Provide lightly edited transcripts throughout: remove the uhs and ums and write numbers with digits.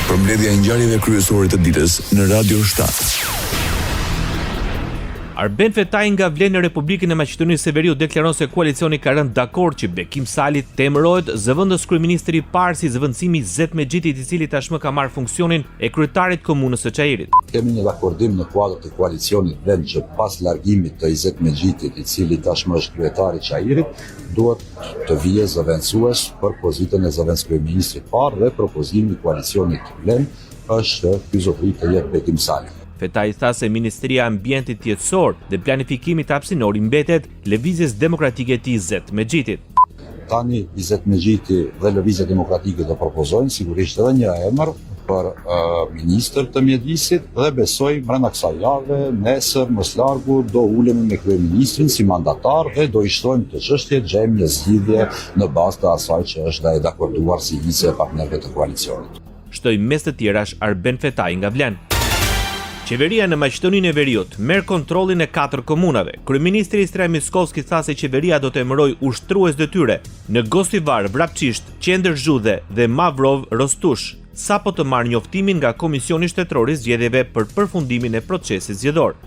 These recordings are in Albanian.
Përmbledhja e ngjarjeve kryesore të ditës në Radio 7. Arben Fetaj nga Vlen në Republikën e Maqedonisë së Veriut deklaron se koalicioni ka rënë dakord që Bekim Sali të emërohet zëvendës kryeministri i parë si zëvendësimi i Zet Mexhitit, i cili tashmë ka marrë funksionin e kryetarit komunës së Çajirit. Kemi një dakordim në kuadër të koalicionit Vlen që pas largimit të Izet Mexhitit, i cili tashmë është kryetari i Çajirit, duhet të vijë zëvendësues për pozitën e zëvendës kryeministrit parë dhe propozimi i koalicionit Vlen është ky zotëri të jetë Bekim Sali. Fetaj tha se Ministria e Ambientit Jetësor dhe Planifikimit Hapësinor i mbetet lëvizjes demokratike të Izet Mexhitit. Tani Izet Mexhiti dhe Lëvizja Demokratike do propozojnë sigurisht edhe një emër për ministër të mjedisit dhe besoj brenda kësaj jave nesër mos largu do ulemi me kryeministrin si mandatar dhe do i shtojmë të çështje, gjejmë një zgjidhje në bazë të asaj që është dhe dakorduar si hice e partnerëve të koalicionit. Shtoi mes të tjerash Arben Fetaj nga Vlen. Qeveria në Maqedoninë e Veriut merr kontrollin e 4 komunave. Kryeministri Istrai Miskovski tha se qeveria do të emërojë ushtrues detyre në Gostivar, Vrapçisht, Qendër Zhudhe dhe Mavrov Rostush, sapo të marrë njoftimin nga Komisioni Shtetëror i Zgjedhjeve për përfundimin e procesit zgjedhor.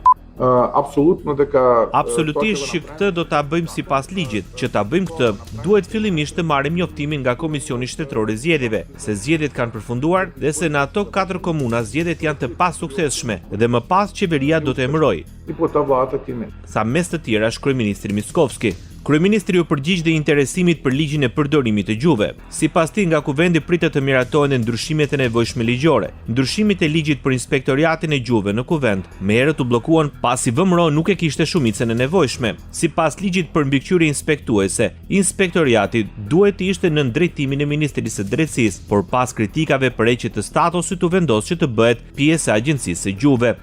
Absolutisht që këtë do ta bëjmë sipas ligjit. Që ta bëjmë këtë, duhet fillimisht të marrim njoftimin nga Komisioni Shtetëror i Zgjedhjeve, se zgjedhjet kanë përfunduar dhe se në ato 4 komuna zgjedhjet janë të pasuksesshme dhe më pas qeveria do të emërojë. Sa mes të tjerash kryeministri Miskovski. Kryeministri u përgjigj dhe interesimit për ligjin e përdorimit të gjuhëve. Sipas tij, nga kuvendi pritet të miratohen ndryshimet e nevojshme ligjore. Ndryshimet e ligjit për inspektoriatin e gjuhëve në kuvend më herët u bllokuan pasi VMRO nuk e kishte shumicën e nevojshme. Sipas ligjit për mbikëqyrje inspektuese, inspektoriati duhet të ishte në drejtimin e Ministrisë së Drejtësisë, por pas kritikave përheqje të statusit u vendos që të bëhet pjesë e Agjencisë së Gjuhëve.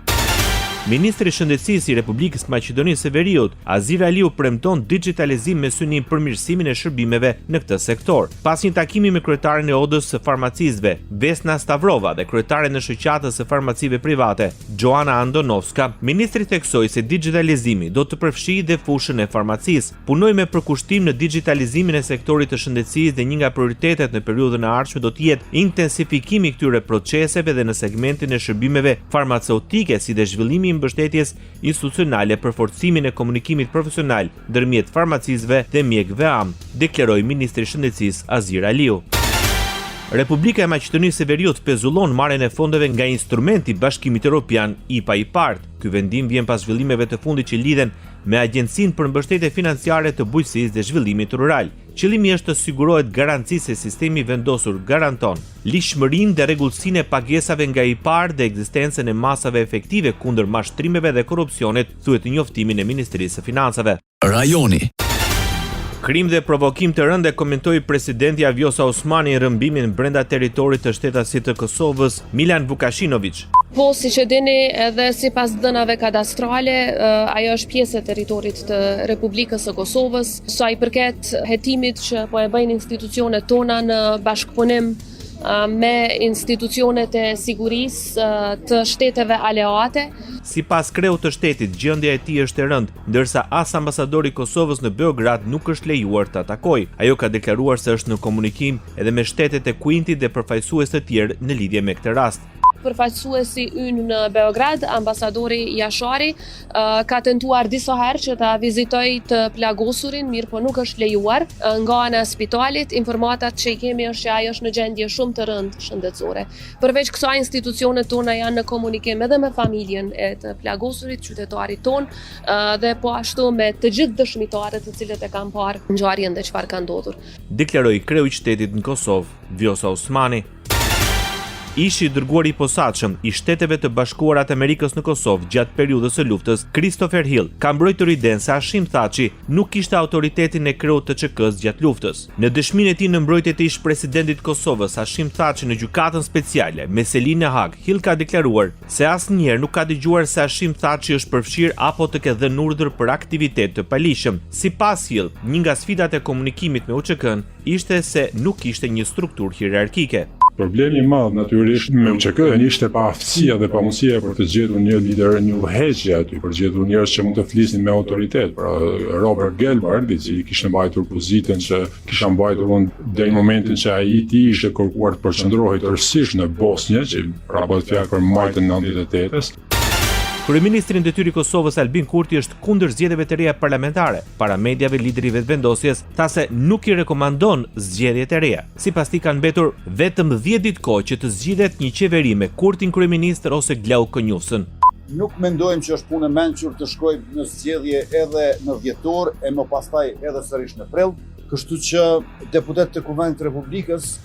Ministri i Shëndetësisë i Republikës Maqedonisë së Veriut, Azir Aliu, premton digitalizim me synim përmirësimin e shërbimeve në këtë sektor. Pas një takimi me kryetarin e Odës së farmacistëve, Vesna Stavrova, dhe kryetarin e shoqatës së farmacive private, Joana Andonovska, ministri theksoi se digitalizimi do të përfshijë dhe fushën e farmacisë. Punoj me përkushtim në digitalizimin e sektorit të shëndetësisë dhe një nga prioritetet në periudhën e ardhshme do të jetë intensifikimi i këtyre proceseve dhe në segmentin e shërbimeve farmaceutike, si dhe zhvillimi mbështetjes institucionale për forcimin e komunikimit profesional ndërmjet farmacistëve dhe mjekëve am, deklaroi ministri i Shëndetësisë Azir Aliu. Republika e Maqedonisë së Veriut pezullon marrjen e fondeve nga instrumenti i Bashkimit Evropian IPA i parë. Ky vendim vjen pas zhvillimeve të fundit që lidhen me Agjencinë për Mbështetje Financiare të Bujqësisë dhe Zhvillimit Rural. Qëllimi është të sigurohet garanci se sistemi vendosur garanton lishmërinë dhe rregullsinë e pagesave nga IPAR dhe ekzistencën e masave efektive kundër mashtrimeve dhe korrupsionit, thuhet në njoftimin e Ministrisë së Financave. Rajoni. Krim dhe provokim të rëndë komentoi presidenti Vjosa Osmani rrëmbimin brenda territorit të shtetasit të Kosovës, Milan Vukashinović. Po, si që dini, edhe sipas dhënave kadastrale, ajo është pjesë e territorit të Republikës së Kosovës. Sa i përket hetimit që po e bëjnë institucionet tona në bashkëpunim me institucionet e sigurisë të shteteve aleate. Sipas kreut të shtetit, gjendja e tij është e rëndë, ndërsa as ambasadori i Kosovës në Beograd nuk është lejuar të takojë. Ajo ka deklaruar se është në komunikim edhe me shtetet e Kuintit dhe përfaqësues të tjerë në lidhje me këtë rast. Përfaqësuesi ynë në Beograd, ambasadori Jashari, ka tentuar disa herë që ta vizitoj të plagosurin, mirë po nuk është lejuar. Nga ana e spitalit, informatat që i kemi është që ajo është në gjendje shumë të rëndë shëndetësore. Përveç kësaj, institucionet tona janë në komunikim edhe me familjen e të plagosurit, qytetarit ton, dhe po ashtu me të gjithë dëshmitarët të cilët e kanë parë ngjarjen dhe çfarë ka ndodhur. Deklaroi kreu i shtetit në Kosovë, Vjosa Osmani. Ishi dërguari i posaçëm i Shteteve të Bashkuara të Amerikës në Kosovë gjatë periudhës së luftës, Christopher Hill, ka mbrojtur idenë se Hashim Thaçi nuk kishte autoritetin e kreut të ÇK-s gjatë luftës. Në dëshminë e tij në mbrojtje të ish presidentit të Kosovës, Hashim Thaçi, në gjykatën speciale me Selin në Hag, Hill ka deklaruar se asnjëherë nuk ka dëgjuar se Hashim Thaçi është përfshirë apo të ketë dhënë urdhër për aktivitet të palishëm. Sipas Hill, një nga sfidat e komunikimit me UÇK-n ishte se nuk kishte një strukturë hierarkike. Problemi i madh natyrisht me UÇK-n ishte pa aftësia dhe pa mundësia për të gjetur një lider, një udhëheqje aty, për të gjetur njerëz që mund të flisnin me autoritet. Pra Robert Gelbard, i cili kishte mbajtur pozitën që kisha mbajtur unë deri në momentin që ai ishte kërkuar të përqendrohej tërësisht në Bosnjë, që pra bëhet fjalë për majtën 98-s. Kryeministri i detyri i Kosovës Albin Kurti është kundër zgjedhjeve të reja parlamentare. Para mediave lideri i vetëvendosjes tha se nuk i rekomandon zgjedhjet e reja. Sipas tij kanë mbetur vetëm 10 ditë kohë që të zgjidhet një qeveri me Kurtin kryeminist ose Glau Kënjufsën. Nuk mendojmë që është punë e mençur të shkojmë në zgjedhje edhe në dhjetor e më pastaj edhe sërish në prill. Kështu që deputetët e Kuvendit të Republikës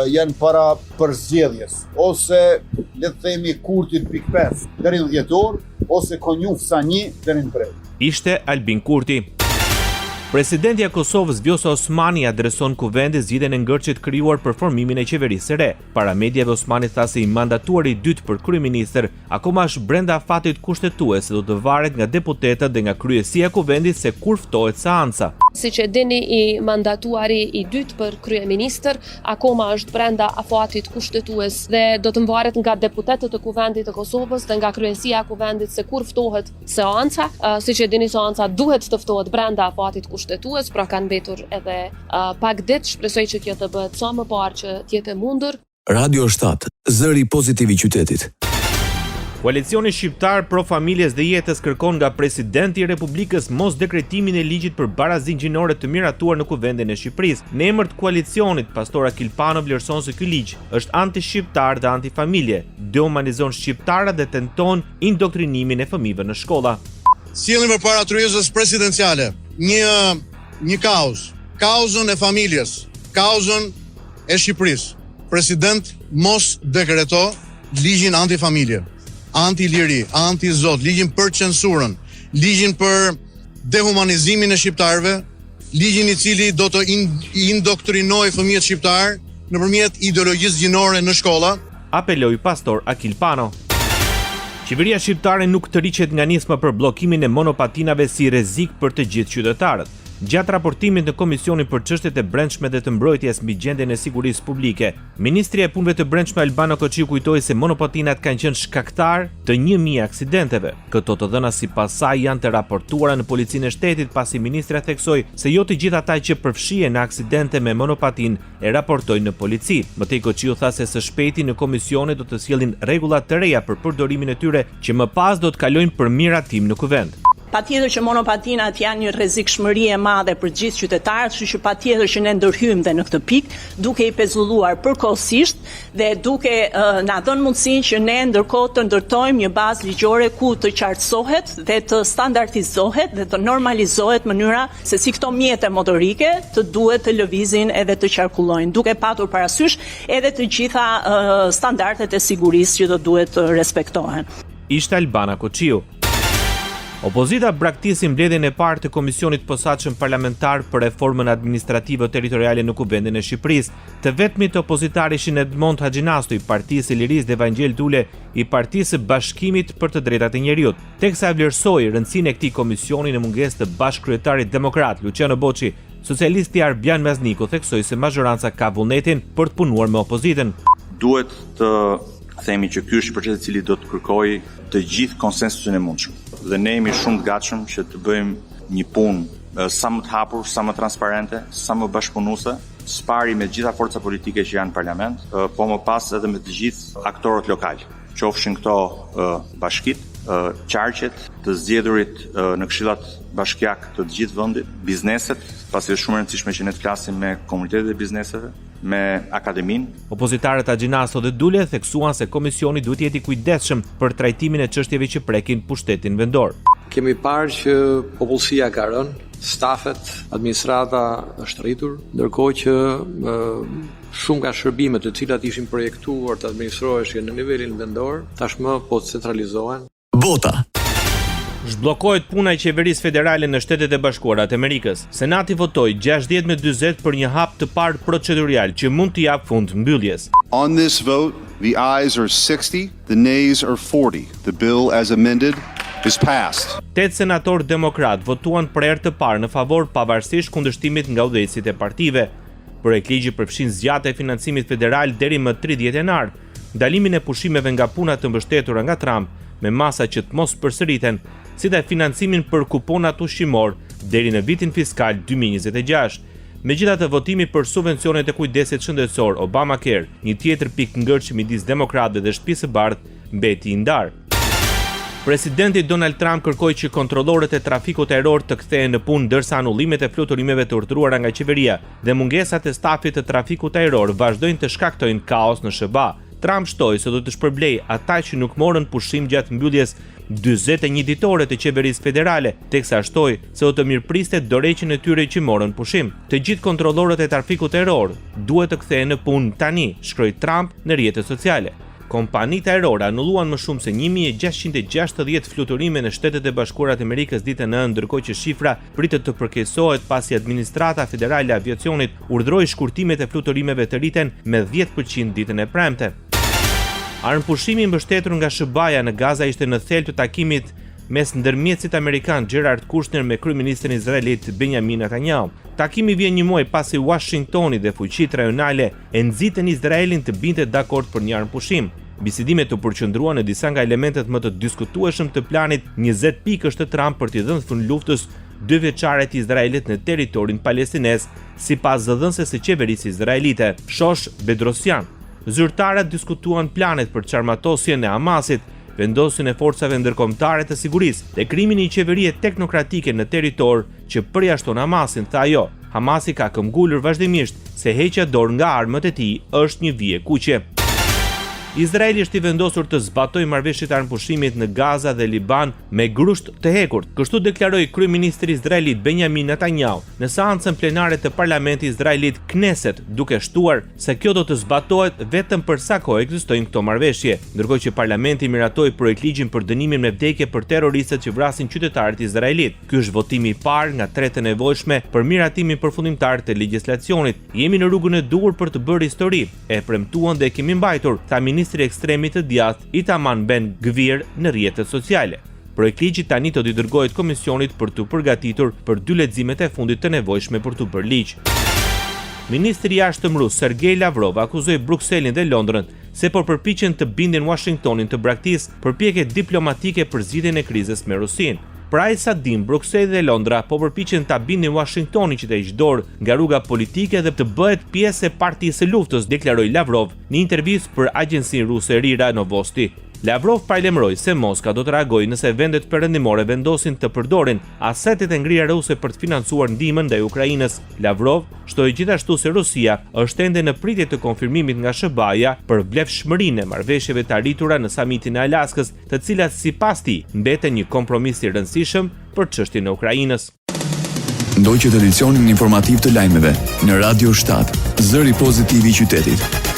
janë para përzgjedhjes, ose le të themi Kurti 5 deri në dhjetor, ose Konjufsa 1 deri në prill. Ishte Albin Kurti. Presidenti i Kosovës Vjosa Osmani adreson Kuvendit zgjidhjen e ngërçit krijuar për formimin e qeverisë së re. Para mediave Osmani tha se i mandatuari i dytë për kryeministër akoma është brenda afatit kushtetues, do të varet nga deputetët dhe nga kryesia e Kuvendit se kur ftohet seanca. Siç e dini, i mandatuari i dytë për kryeministër akoma është brenda afatit kushtetues dhe do të varet nga deputetët e Kuvendit të Kosovës dhe nga kryesia e Kuvendit se kur ftohet seanca. Siç e dini, seanca duhet të ftohet brenda afatit kushtetues, pra kanë mbetur edhe pak ditë, shpresoj që kjo të bëhet sa më parë që të jetë e mundur. Radio 7, zëri pozitiv i qytetit. Koalicioni shqiptar pro familjes dhe jetës kërkon nga presidenti i Republikës mos dekretimin e ligjit për barazinë gjinore të miratuar në Kuvendin e Shqipërisë. Në emër të koalicionit, pastora Kilpano vlerëson se ky ligj është anti-shqiptar dhe anti-familje, dehumanizon shqiptarët dhe tenton indoktrinimin e fëmijëve në shkolla. Sillni përpara tryezës presidenciale një kauzën e familjes, kauzën e Shqipërisë. President mos dekreto ligjin anti-familje, anti-liri, anti-zot, ligjin për censurën, ligjin për dehumanizimin e shqiptarëve, ligjin i cili do të indoktrinojë fëmijët shqiptar nëpërmjet ideologjisë gjinore në shkolla. Apeloi pastor Akil Pano. Qeveria shqiptare nuk të riqet nga nisma për bllokimin e monopatinave si rrezik për të gjithë qytetarët. Gjatë raportimit në Komisionin për çështjet e brendshme dhe të mbrojtjes mbi gjendjen e sigurisë publike, Ministri e Punëve të Brendshme Albano Koçiu kujtoi se monopatinat kanë qenë shkaktar të 1000 aksidenteve. Këto të dhëna sipas saj janë të raportuara në Policinë e Shtetit, pasi ministria theksoi se jo të gjithë ata që përfshihen në aksidente me monopatin e raportojnë në polici. Mëtej Koçiu tha se së shpejti në komisione do të sjellin rregulla të reja për përdorimin e tyre që më pas do të kalojnë për miratim në Kuvend. Patjetër që monopatinat janë një rrezikshmëri e madhe për gjithë qytetarët, kështu që patjetër që ne ndërhyjmë dhe në këtë pikë, duke i pezulluar përkohësisht dhe duke na dhënë mundësinë që ne ndërkohë të ndërtojmë një bazë ligjore ku të qartësohet dhe të standardizohet dhe të normalizohet mënyra se si këto mjete motorike të duhet të lëvizin edhe të qarkullojnë, duke patur parasysh edhe të gjitha standardet e sigurisë që do duhet të respektohen. Ishte Albana Koçiu. Opozita braktisi mbledhjen e parë të Komisionit Posaçëm Parlamentar për Reformën Administrative Territoriale në Kuvendin e Shqipërisë. Të vetmit opozitar ishin Edmond Haxhinashtu i Partisë së Lirisë dhe Evangel Dule i Partisë së Bashkimit për të Drejtat e Njerëzit. Teksa vlerësoi rëndësinë e këtij komisioni në mungesë të bashkëkryetarit demokrat Luciano Boçi, socialisti Arbian Mazniku theksoi se majoranca ka vullnetin për të punuar me opozitën. Duhet të themi që ky është procesi i cili do të kërkojë të gjithë konsensusin e mundshëm. Dhe ne jemi shumë të gatshëm që të bëjmë një punë sa më të hapur, sa më transparente, sa më bashkëpunuese, spari me gjitha forca politike që janë në parlament, po më pas edhe me të gjithë aktorët lokal. Qofshin këto bashkit, qarqet të zgjedhurit në këshillat bashkiak të gjithë vendit, bizneset, pasi është shumë e rëndësishme që ne të flasim me komunitetet e bizneseve, me akademin. Opozitaret Haxhinashtu dhe Dule theksuan se komisioni duhet jetë i kujdesshëm për trajtimin e çështjeve që prekin pushtetin vendor. Kemi parë që popullsia ka rënë, stafet, administrata është rritur, ndërkohë që shumë nga shërbimet të cilat ishin projektuar të administroheshin në nivelin vendor, tashmë po centralizohen. Bota. Zhbllokohet puna e qeverisë federale në Shtetet e Bashkuara të Amerikës. Senati votoi 60-40 për një hap të parë procedurial që mund të jap fund mbylljes. On this vote, the ayes are 60, the nays are 40. The bill as amended is passed. 8 senatorë demokrat votuan për herë të parë në favor pavarësisht kundërshtimit nga udhëheqësit e partive. Projekt ligji përfshin zgjatje e financimit federal deri më 30 janar, ndalimin e pushimeve nga puna të mbështetura nga Trump me masa që të mos përsëriten, si dhe financimin për kuponat ushqimor deri në vitin fiskal 2026. Megjithatë, votimi për subvencionet e kujdesit shëndetësor Obamacare, një tjetër pikë ngërçi midis demokratëve dhe Shtëpisë së Bardhë, mbeti i ndarë. Presidenti Donald Trump kërkoi që kontrollorët e trafikut ajror të kthehen në punë, ndërsa anullimet e fluturimeve të urdhëruara nga qeveria dhe mungesat e stafit të trafikut ajror vazhdojnë të shkaktojnë kaos në SBA. Trump shtoi se do të shpërblej ata që nuk morën pushim gjatë mbylljes 41 ditore të qeverisë federale, teksa shtoi se do të mirëpriste dorëheqjen e tyre që morën pushim. Të gjithë kontrollorët e trafikut ajror duhet të kthehen në punë tani, shkroi Trump në rrjetet sociale. Kompanitë ajrore anulluan më shumë se 1660 fluturime në Shtetet e Bashkuara të Amerikës ditën e ëndër, ndërkohë që shifra pritet të përkeqësohet pasi Administrata Federale e Aviacionit urdhëroi shkurtimet e fluturimeve të rriten me 10% ditën e premte. Armëpushimi mbështetur nga SBA-ja në Gaza ishte në thelb të takimit mes ndërmjetësit amerikan Gerard Kushner me kryeministrin izraelit Benjamin Netanyahu. Takimi vjen një muaj pasi Washingtoni dhe fuqitë rajonale e nxitën Izraelin të binte dakord për një armëpushim. Bisedimet u përqendruan në disa nga elementet më të diskutueshëm të planit 20 pikësh të Trump për t'i dhënë fund luftës 2 vjeçare të Izraelit në territorin palestinez, sipas zëdhënëses së qeverisë izraelite, Shosh Bedrosian. Zyrtarët diskutuan planet për çarmatosjen e Hamasit, vendosjen e forcave ndërkombëtare të sigurisë dhe krimin e një qeverie teknokratike në territor që përjashton Hamasin, tha ajo. Hamasi ka këmbgulur vazhdimisht se heqja dorë nga armët e tij është një vije kuqe. Izraeli është i vendosur të zbatojë marrëveshjet e armëpushimit në Gaza dhe Liban me grusht të hekurt. Kështu deklaroi kryeministri izraelit Benjamin Netanyahu në seancën plenare të parlamentit izraelit Knesset, duke shtuar se kjo do të zbatohet vetëm për sa kohë ekzistojnë këto marrëveshje, ndërkohë që parlamenti miratoi projektligjin për dënimin me vdekje për terroristët që vrasin qytetarët izraelit. Ky është votimi i parë nga 3 të nevojshme për miratimin përfundimtar të legjislacionit. Jemi në rrugën e duhur për të bërë histori, e premtuan dhe kemi mbajtur, tha ministri ekstremit të djathtë Itaman Ben Gvir në rrjetet sociale. Projektligji tani do t'i dërgohet komisionit për të përgatitur për 2 leximet e fundit të nevojshme për të bërë ligj. Ministri i jashtëm rus Sergej Lavrov akuzoi Brukselin dhe Londrën se po përpiqen të bindin Washingtonin të braktisë përpjekje diplomatike për zgjidhjen e krizës me Rusinë. Pra ai sa dim, Brukseli dhe Londra po përpiqen ta bindin Washingtonin që të heqë dorë nga rruga politike dhe të bëhet pjesë e partisë së luftës, deklaroi Lavrov në intervistë për agjencinë ruse RIA Novosti. Lavrov paralajmëroi se Moska do të reagojë nëse vendet perëndimore vendosin të përdorin asetet e ngrirë ruse për të financuar ndihmën ndaj Ukrainës. Lavrov shtoi gjithashtu se Rusia është ende në pritje të konfirmimit nga SBA-ja për vlefshmërinë e marrëveshjeve të arritura në samitin e Alaskës, të cilat sipas tij mbeten një kompromis i rëndësishëm për çështjen e Ukrainës. Ndoqët edicionin informativ të lajmeve në Radio 7, zëri pozitiv i qytetit.